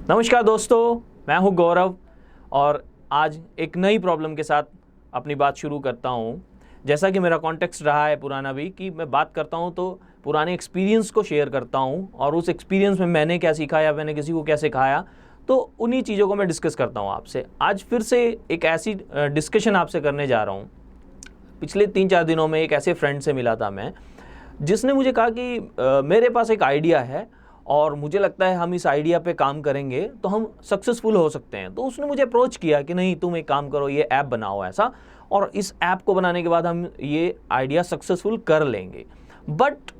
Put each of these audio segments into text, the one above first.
नमस्कार दोस्तों, मैं हूं गौरव और आज एक नई प्रॉब्लम के साथ अपनी बात शुरू करता हूं। जैसा कि मेरा कॉन्टेक्स्ट रहा है पुराना भी कि मैं बात करता हूं तो पुराने एक्सपीरियंस को शेयर करता हूं और उस एक्सपीरियंस में मैंने क्या सीखा या मैंने किसी को क्या सिखाया, तो उन्हीं चीज़ों को मैं डिस्कस करता हूं आपसे। आज फिर से एक ऐसी डिस्कशन आपसे करने जा रहा हूँ। पिछले 3-4 दिनों में एक ऐसे फ्रेंड से मिला था मैं, जिसने मुझे कहा कि मेरे पास एक आइडिया है और मुझे लगता है हम इस आइडिया पे काम करेंगे तो हम सक्सेसफुल हो सकते हैं। तो उसने मुझे अप्रोच किया कि नहीं, तुम एक काम करो, ये ऐप बनाओ ऐसा, और इस ऐप को बनाने के बाद हम ये आइडिया सक्सेसफुल कर लेंगे। बट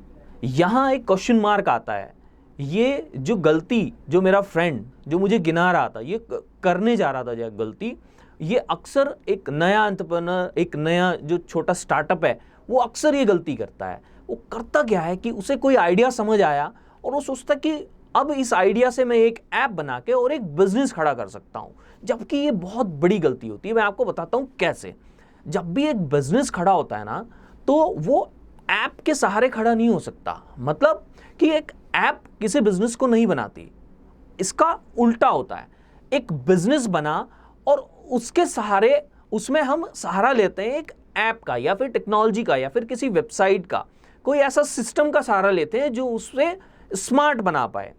यहाँ एक क्वेश्चन मार्क आता है। ये जो गलती जो मेरा फ्रेंड जो मुझे गिना रहा था, ये करने जा रहा था जो गलती, ये अक्सर एक नया एंटरप्रेन्योर, एक नया जो छोटा स्टार्टअप है, वो अक्सर ये गलती करता है। वो करता क्या है कि उसे कोई आइडिया समझ आया और वो सोचता कि अब इस आइडिया से मैं एक ऐप बना के और एक बिजनेस खड़ा कर सकता हूं, जबकि ये बहुत बड़ी गलती होती है। मैं आपको बताता हूं कैसे। जब भी एक बिजनेस खड़ा होता है ना, तो वो ऐप के सहारे खड़ा नहीं हो सकता। मतलब कि एक ऐप किसी बिजनेस को नहीं बनाती, इसका उल्टा होता है। एक बिजनेस बना और उसके सहारे, उसमें हम सहारा लेते हैं एक ऐप का या फिर टेक्नोलॉजी का या फिर किसी वेबसाइट का, कोई ऐसा सिस्टम का सहारा लेते हैं जो उससे स्मार्ट बना पाए।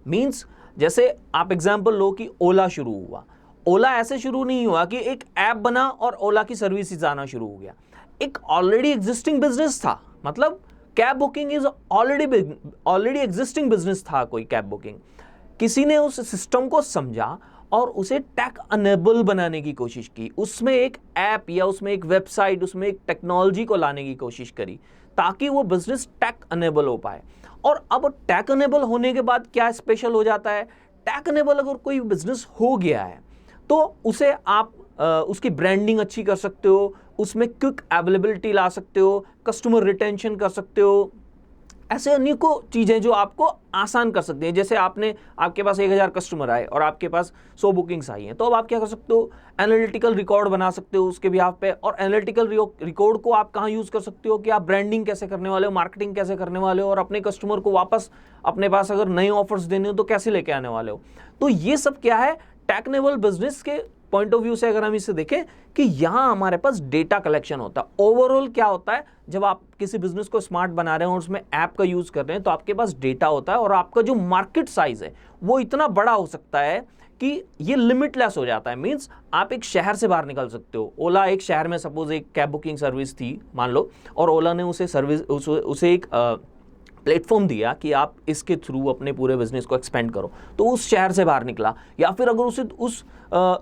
मींस जैसे आप एग्जांपल लो कि ओला शुरू हुआ। ओला ऐसे शुरू नहीं हुआ कि एक ऐप बना और ओला की सर्विसेज आना शुरू हो गया। एक ऑलरेडी एग्जिस्टिंग बिजनेस था। मतलब cab booking is already existing business था। कोई कैब बुकिंग, किसी ने उस सिस्टम को समझा और उसे टेक अनेबल बनाने की कोशिश की। उसमें एक ऐप या उसमें एक वेबसाइट, उसमें एक टेक्नोलॉजी को लाने की कोशिश करी ताकि वो बिजनेस टेक अनेबल हो पाए। और अब टेक अनेबल होने के बाद क्या स्पेशल हो जाता है? टेक अनेबल अगर कोई बिजनेस हो गया है तो उसे आप उसकी ब्रांडिंग अच्छी कर सकते हो, उसमें क्विक अवेलेबिलिटी ला सकते हो, कस्टमर रिटेंशन कर सकते हो। ऐसे अनेकों चीज़ें जो आपको आसान कर सकती हैं। जैसे आपके पास 1000 कस्टमर आए और आपके पास 100 बुकिंग्स आई हैं, तो अब आप क्या कर सकते हो? एनालिटिकल रिकॉर्ड बना सकते हो उसके बिहाफ पे। और एनालिटिकल रिकॉर्ड को आप कहाँ यूज़ कर सकते हो कि आप ब्रांडिंग कैसे करने वाले हो, मार्केटिंग कैसे करने वाले हो, और अपने कस्टमर को वापस अपने पास अगर नए ऑफर्स देने हो तो कैसे लेके आने वाले हो। तो ये सब क्या है? टेक्नेबल बिजनेस के पॉइंट ऑफ व्यू से अगर हम इसे देखें कि यहां हमारे पास डेटा कलेक्शन होता है। ओवरऑल क्या होता है, जब आप किसी बिजनेस को स्मार्ट बना रहे हैं और उसमें ऐप का यूज कर रहे हैं, तो आपके पास डेटा होता है और आपका जो मार्केट साइज है वो इतना बड़ा हो सकता है कि ये लिमिटलेस हो जाता है। मींस आप एक शहर से बाहर निकल सकते हो। ओला एक शहर में सपोज एक कैब बुकिंग सर्विस थी मान लो, और ओला ने उसे एक प्लेटफॉर्म दिया कि आप इसके थ्रू अपने पूरे बिजनेस को एक्सपेंड करो, तो उस शहर से बाहर निकला। या फिर अगर उसे उस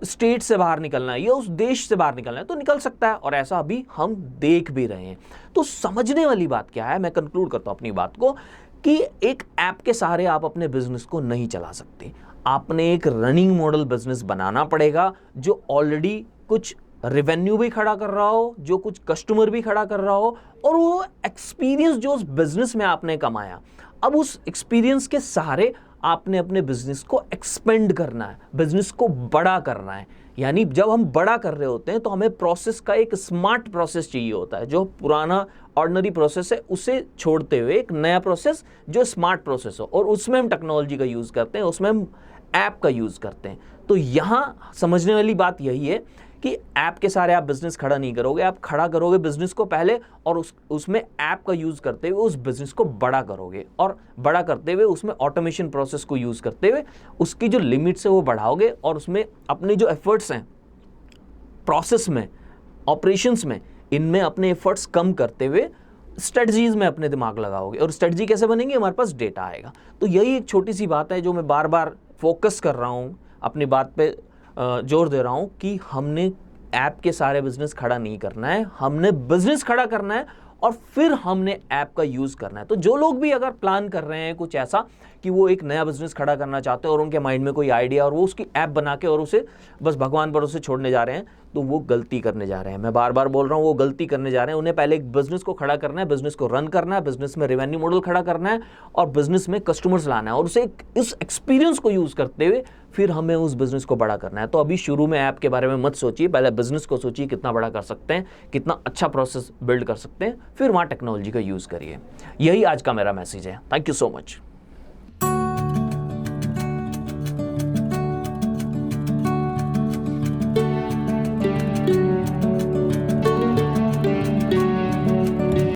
स्टेट से बाहर निकलना है या उस देश से बाहर निकलना है तो निकल सकता है, और ऐसा अभी हम देख भी रहे हैं। तो समझने वाली बात क्या है, मैं कंक्लूड करता हूं अपनी बात को, कि एक ऐप के सहारे आप अपने बिजनेस को नहीं चला सकते। आपने एक रनिंग मॉडल बिजनेस बनाना पड़ेगा जो ऑलरेडी कुछ रेवेन्यू भी खड़ा कर रहा हो, जो कुछ कस्टमर भी खड़ा कर रहा हो, और वो एक्सपीरियंस जो उस बिजनेस में आपने कमाया, अब उस एक्सपीरियंस के सहारे आपने अपने बिजनेस को एक्सपेंड करना है, बिजनेस को बड़ा करना है। यानी जब हम बड़ा कर रहे होते हैं तो हमें प्रोसेस का एक स्मार्ट प्रोसेस चाहिए होता है। जो पुराना ऑर्डिनरी प्रोसेस है उसे छोड़ते हुए एक नया प्रोसेस जो स्मार्ट प्रोसेस हो, और उसमें हम टेक्नोलॉजी का यूज करते हैं, उसमें हम ऐप का यूज करते हैं। तो यहाँ समझने वाली बात यही है कि ऐप के सारे आप बिजनेस खड़ा नहीं करोगे, आप खड़ा करोगे बिजनेस को पहले, और उसमें ऐप का यूज करते हुए उस बिजनेस को बड़ा करोगे, और बड़ा करते हुए उसमें ऑटोमेशन प्रोसेस को यूज करते हुए उसकी जो लिमिट्स है वो बढ़ाओगे, और उसमें अपने जो एफर्ट्स हैं प्रोसेस में, ऑपरेशंस में, इनमें अपने एफर्ट्स कम करते हुए स्ट्रेटजीज में अपने दिमाग लगाओगे। और स्ट्रेटजी कैसे बनेंगे? हमारे पास डेटा आएगा। तो यही एक छोटी सी बात है जो मैं बार बार फोकस कर रहा हूँ, अपनी बात पे जोर दे रहा हूं कि हमने ऐप के सारे बिजनेस खड़ा नहीं करना है, हमने बिजनेस खड़ा करना है और फिर हमने ऐप का यूज करना है। तो जो लोग भी अगर प्लान कर रहे हैं कुछ ऐसा कि वो एक नया बिजनेस खड़ा करना चाहते हैं और उनके माइंड में कोई आइडिया और वो उसकी ऐप बना के और उसे बस भगवान भरोसे छोड़ने जा रहे हैं, तो वो गलती करने जा रहे हैं। मैं बार बार बोल रहा हूँ, वो गलती करने जा रहे हैं। उन्हें पहले एक बिजनेस को खड़ा करना है, बिजनेस को रन करना है, बिजनेस में रेवेन्यू मॉडल खड़ा करना है और बिजनेस में कस्टमर्स लाना है, और उसे इस एक्सपीरियंस को यूज करते हुए फिर हमें उस बिजनेस को बड़ा करना है। तो अभी शुरू में ऐप के बारे में मत सोचिए, पहले बिजनेस को सोचिए कितना बड़ा कर सकते हैं, कितना अच्छा प्रोसेस बिल्ड कर सकते हैं, फिर वहाँ टेक्नोलॉजी का यूज करिए। यही आज का मेरा मैसेज है। Thank you so much.